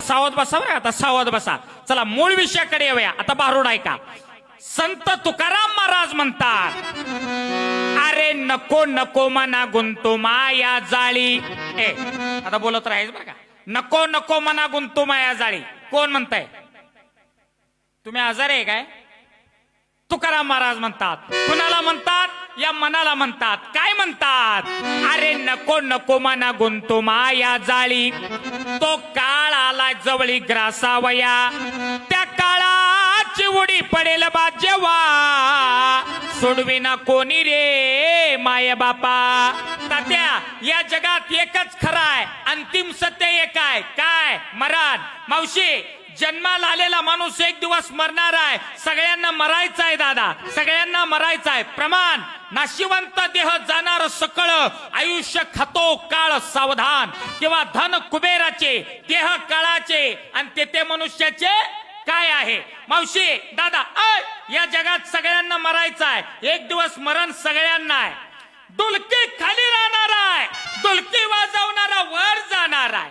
सावध बसा बरं, आता सावध बसा. चला मूळ विषयाकडे येऊया. आता भारूड ऐका. संत तुकाराम महाराज म्हणतात, अरे नको नको मना गुंतो माया जाळी. आता बोलत राहायचं बरं का. नको नको मना गुंतो माया जाळी. कोण म्हणताय? तुम्ही आजार आहे काय? तुकाराम महाराज म्हणतात. कुणाला म्हणतात? या मनाला म्हणतात. काय म्हणतात? अरे नको नको मना गुंतो माया जाळी. तो काळ आला जवळी ग्रासावया. त्या काळाची उडी पडेल बा जेव्हा. सोडविना कोणी रे माय बापा. तात्या, या जगात एकच खरं आहे, अंतिम सत्य एक आहे. काय? मरण. मावशी, जन्माला आलेला माणूस एक दिवस मरणार आहे. सगळ्यांना मरायचं आहे दादा, सगळ्यांना मरायचं आहे. प्रमाण नाशिवंत देह जाणार सकळ. आयुष्य खातो काळ सावधान. किंवा धन कुबेराचे, देह काळाचे, आणि ते मनुष्याचे काय आहे. मावशी, दादा, या जगात सगळ्यांना मरायचं आहे. एक दिवस मरण सगळ्यांना आहे. डुलकी खाली राहणार आहे, डुलकी वाजवणारा वर जाणार आहे.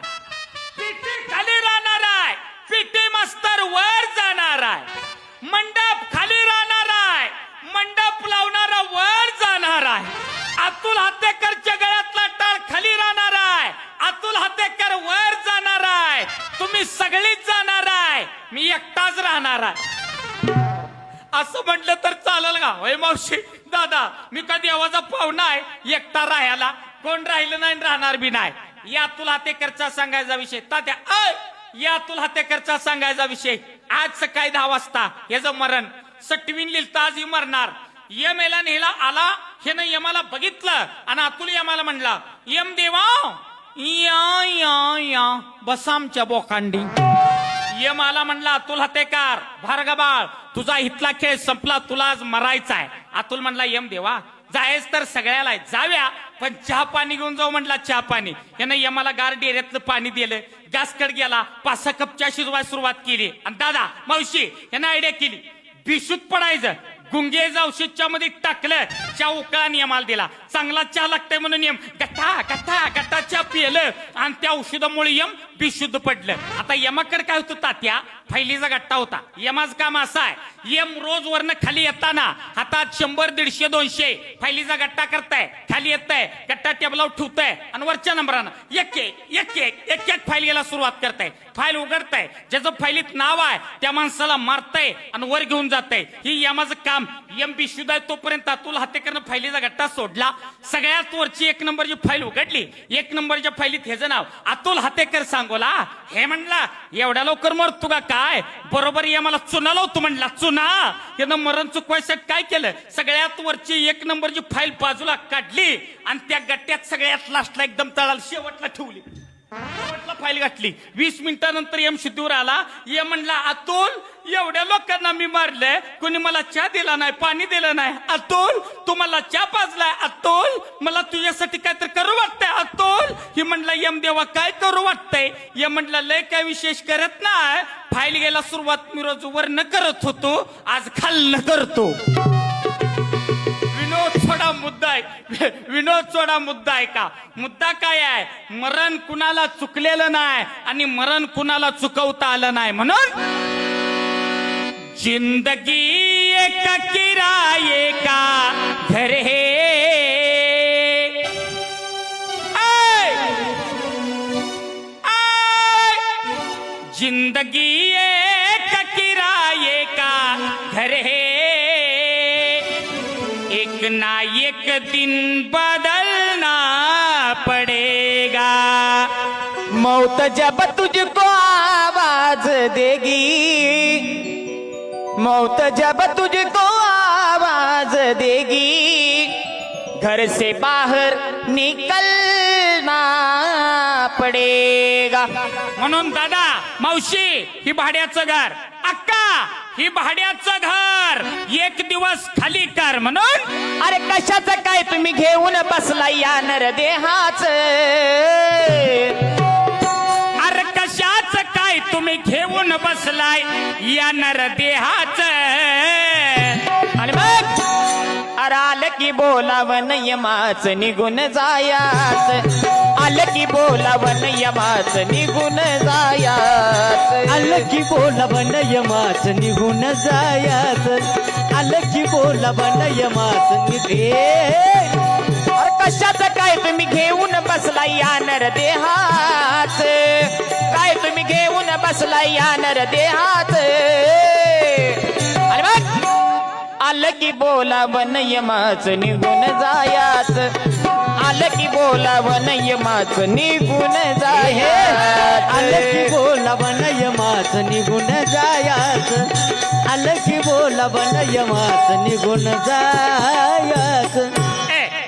पिठी खाली राहणार आहे, पिटी मास्तर वर जाणार आहे. मंडप खाली राहणार आहे, मंडप लावणारा वर जाणार आहे. अतुल हत्तेकरच्या गळ्यातला टाळ खाली राहणार आहे, अतुल हत्तेकर वर जाणार आहे. तुम्ही सगळीच जाणार आहे, मी एकटाच राहणार आहे. असं म्हटलं तर चालेल का? होय मावशी, दादा, मी कधी देवाचा पाहुणा आहे एकटा राहायला. कोण राहिलं नाही, राहणार बी नाही. या अतुल हत्तेकरचा सांगायचा विषय. तात्या, या अतुल हत्तेकरचा सांगायचा विषय. आज सकाळी 10 वाजता याचं मरण सटवीन लिहिलं, आज ही मरणार. यम याला नेला आला, हे ना यमाला बघितलं आणि अतुल यमाला म्हणला, यम देवा या या या बस आमच्या बोकांडी. यम आला म्हणला, अतुल हत्तेकर भार्गबाळ, तुझा इथला खेळ संपला, तुला आज मरायचा आहे. अतुल म्हणला, यम देवा जायच तर सगळ्याला जाव्या, पण चहा पाणी घेऊन जाऊ म्हणला. चहा पाणी यानं यमाला गार डेऱ्यातलं पाणी दिलं. गॅसकड गेला, 5-6 कप चहा शिजवायला सुरुवात केली. आणि दादा, मावशी, यानं आयडिया केली, भिसूत पडायचं. गुंगेज औषधच्या मध्ये टाकलं, चहा उकळा नियमाला दिला. चांगला चहा लागतंय म्हणून यम गट्टा गट्टा गट्टा चहा पिलं आणि त्या औषधामुळे यम बिशुद्ध पडलं. आता यमाकडे काय होतं तात्या? फैलीचा गट्टा होता. यमाचं काम असं आहे, यम रोज वरनं खाली येताना हातात 100, 150, 200 फैलीचा गट्टा करताय. खाली येताय, गट्टा टेबलावर ठेवताय आणि वरच्या नंबरानं एक एक फाईल घ्यायला सुरुवात करताय. फाईल उघडताय, ज्याचं फाईलीत नाव आहे त्या माणसाला मारताय आणि वर घेऊन जाताय. ही यमाचं काम. यम बिशुद्ध आहे तोपर्यंत अतुल हत्तेकरनं फाईलीचा गट्टा सोडला. सगळ्यात वरची 1 नंबरची फाईल उघडली. 1 नंबरच्या फाईलीत ह्याचं नाव अतुल हत्तेकर सांगोला. हे म्हणला, एवढ्या लवकर मरतो का काय? बरोबर यमाला चुना लावतो म्हणला. चुना यानं मरण चुकवायसाठी काय केलं? सगळ्यात वरची 1 नंबरची फाईल बाजूला काढली आणि त्या गट्ट्यात सगळ्यात लास्टला एकदम तळाला शेवटला ठेवली. शेवटला फाईल घातली. 20 मिनिटानंतर यम शुद्धीवर आला. यम म्हणला, अतुल, एवढ्या लोकांना मी मारलंय, कोणी मला चहा दिला नाही, पाणी दिलं नाही. अतुल, तू मला चहा पाजलाय. अतुल, मला तुझ्यासाठी काहीतरी करू वाटतंय. अतुल, ही म्हणला, यम देवा काय करू वाटतंय? यम म्हणला, लय काय विशेष करत नाही, फाईल घ्यायला सुरुवात मी रोज वर न करत होतो, आज खाल्लं करतो. थोडा मुद्दा आहे, विनोद थोडा मुद्दा आहे का? मुद्दा काय आहे? मरण कुणाला चुकलेलं नाही आणि मरण कुणाला चुकवता आलं नाही. म्हणून जिंदगी एक किराये का घर है, जिंदगी एक किराये का घर है, एक ना एक दिन बदलना पड़ेगा. मौत जब तुझको आवाज देगी, मौत जब तुझको आवाज देगी, घर से बाहर निकलना पड़ेगा. म्हणून दादा, मावशी, ही भाड्याचं घर. अक्का, ही भाड्याचं घर. एक दिवस खाली कर. म्हणून अरे कशाचं काय तुम्ही घेऊन बसला या नरदेहाच? अरे कशाचं काय तुम्ही घेऊन बसलाय या नरदेहाच? आणि मग अरे आलं की बोलावन यमाच निघून जायाच, आलं की बोलावन यमाच निघून जायाच. आलं की बोला बंड यमाच निघून जायाच आलं की बोला बंड यमाच निघे अरे कशाचं काय तुम्ही घेऊन बसला या नर देहाच काय तुम्ही घेऊन बसला या नर देहाच अरे बघ आलं की बोला बन यमाच निघून जायाच आलं की बोला बन यमाच निघून जायाच आलं की बोला बन यमाच निघून जायाच आलं की बोला बन यमाच निघून जायाच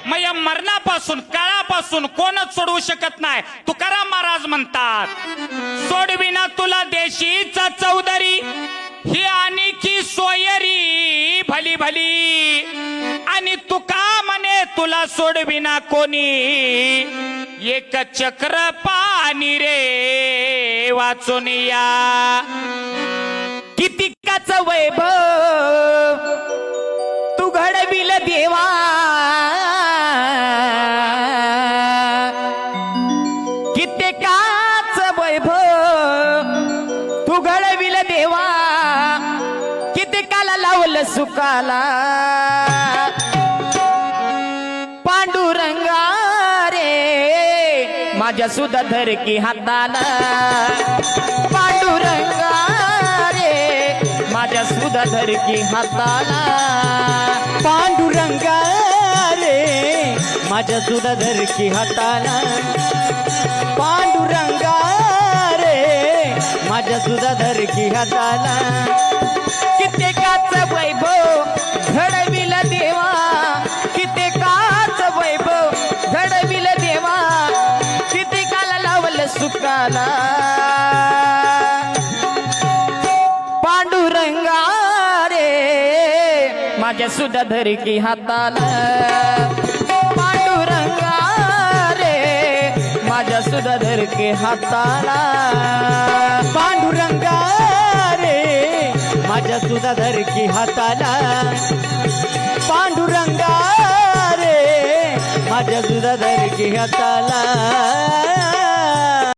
मग या मरणापासून काळापासून कोणच सोडवू शकत नाही तुकाराम महाराज म्हणतात सोडविना तुला देशीचा चौधरी ही आणि की सोयरी भली भली आणि तुका म्हणे तुला सोडविना कोणी एक चक्र पाणी रे वाचून या किती काच वैभव तू घडविल देवा कित्येकाच वैभव तू घडविल देवा कित्येकाला लावलं सुखाला पांडुरंगा रे माझ्या सुद्धा धर की हाताला पांडुरंगा रे माझ्या सुद्धा धर की हाताला पांडुरंगा रे माझ्या सुद्धा धर की हाताला पांडुरंगा रे माझ्या सुद्धा धर की हाताला कित्येकाच वैभव घडविल देवा कित्येकाच वैभव घडविल देवा कित्येकाला लावलं सुखाला पांडुरंगा रे माझ्या सुद्धा धर की हाताला पांडुरंगा रे माझ्या सुद्धा धर की हाताला पांडुरंगा रे माझ्या सुद्धा धर की हाताला पांडुरंगा रे माझ्या सुद्धा धर की हाताला